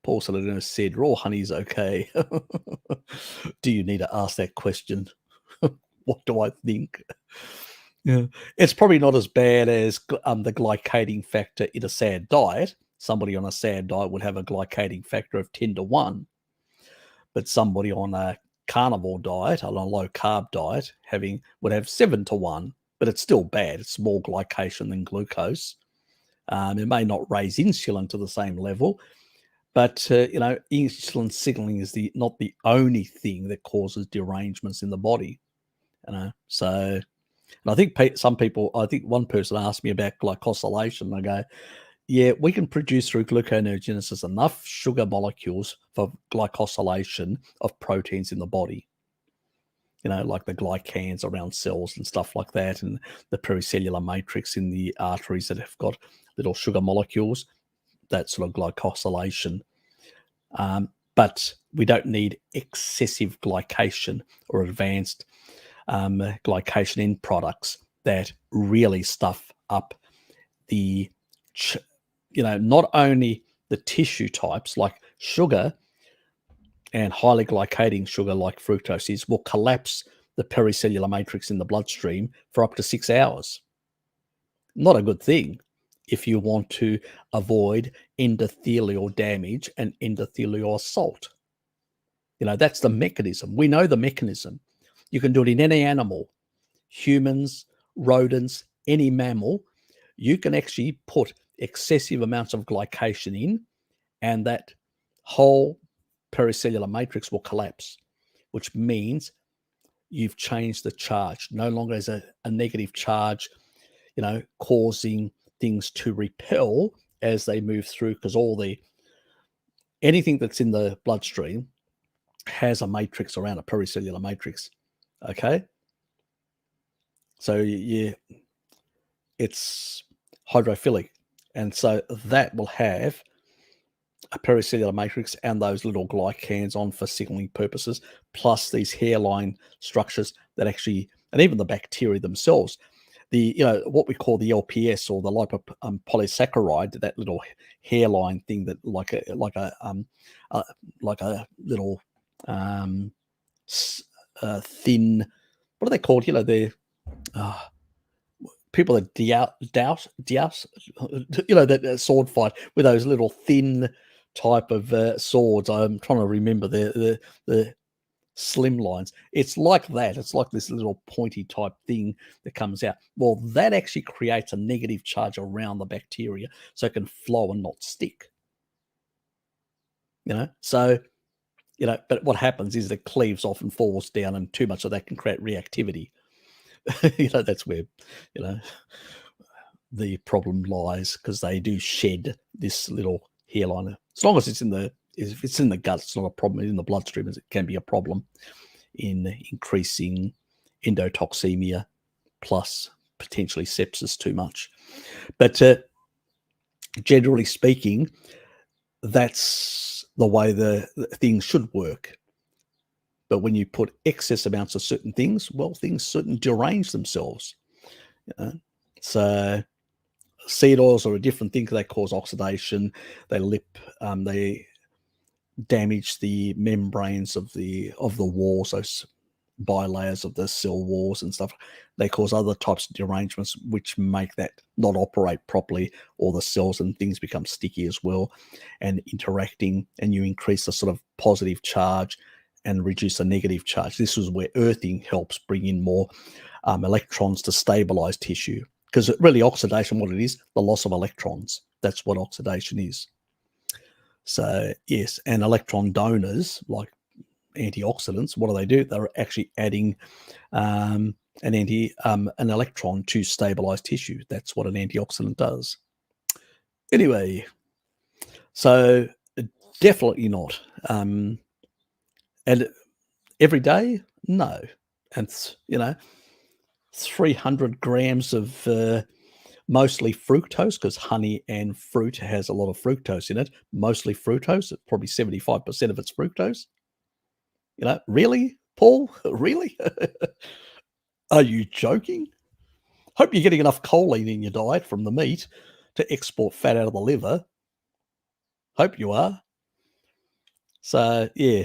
Paul Salerno said, raw honey's okay. Do you need to ask that question? What do I think? Yeah, it's probably not as bad as the glycating factor in a SAD diet. Somebody on a SAD diet would have a glycating factor of 10 to 1. But somebody on a carnivore diet, on a low carb diet, would have 7 to 1. But it's still bad. It's more glycation than glucose. It may not raise insulin to the same level, but insulin signaling is not the only thing that causes derangements in the body. So. And I think one person asked me about glycosylation. I go, yeah, we can produce through gluconeogenesis enough sugar molecules for glycosylation of proteins in the body. Like the glycans around cells and stuff like that, and the pericellular matrix in the arteries that have got little sugar molecules, that sort of glycosylation. But we don't need excessive glycation or advanced glycation end products that really stuff up the, not only the tissue types like sugar and highly glycating sugar like fructose will collapse the pericellular matrix in the bloodstream for up to 6 hours. Not a good thing if you want to avoid endothelial damage and endothelial assault. That's the mechanism. We know the mechanism. You can do it in any animal, humans, rodents, any mammal. You can actually put excessive amounts of glycation in, and that whole pericellular matrix will collapse, which means you've changed the charge. No longer is a negative charge, causing things to repel as they move through, because anything that's in the bloodstream has a matrix around a pericellular matrix. Okay, so yeah, it's hydrophilic, and so that will have a pericellular matrix and those little glycans on for signaling purposes, plus these hairline structures that actually, and even the bacteria themselves, what we call the LPS, or the lipopolysaccharide, that little hairline thing that like a little thin, what are they called? They're people that douse, that sword fight with those little thin type of swords. I'm trying to remember the slim lines. It's like that. It's like this little pointy type thing that comes out. Well, that actually creates a negative charge around the bacteria, so it can flow and not stick. So. But what happens is it cleaves off and falls down, and too much of that can create reactivity. That's where, the problem lies, because they do shed this little hairline. As long as if it's in the gut, it's not a problem. In the bloodstream, it can be a problem in increasing endotoxemia, plus potentially sepsis too much. But generally speaking, that's the way the things should work. But when you put excess amounts of certain things, well, things certainly derange themselves. So seed oils are a different thing, because they cause oxidation. They damage the membranes of the walls, those bilayers of the cell walls and stuff. They cause other types of derangements, which make that not operate properly, or the cells and things become sticky as well and interacting, and you increase the sort of positive charge and reduce the negative charge. This is where earthing helps bring in more electrons to stabilize tissue, because really oxidation, what it is, the loss of electrons. That's what oxidation is. So yes, and electron donors, like antioxidants, what do? They're actually adding an electron to stabilize tissue. That's what an antioxidant does. Anyway, so definitely not. And every day, no. And 300 grams of mostly fructose, because honey and fruit has a lot of fructose in it. Mostly fructose, probably 75% of it's fructose. Really, Paul? Really? Are you joking? Hope you're getting enough choline in your diet from the meat to export fat out of the liver. Hope you are. So yeah,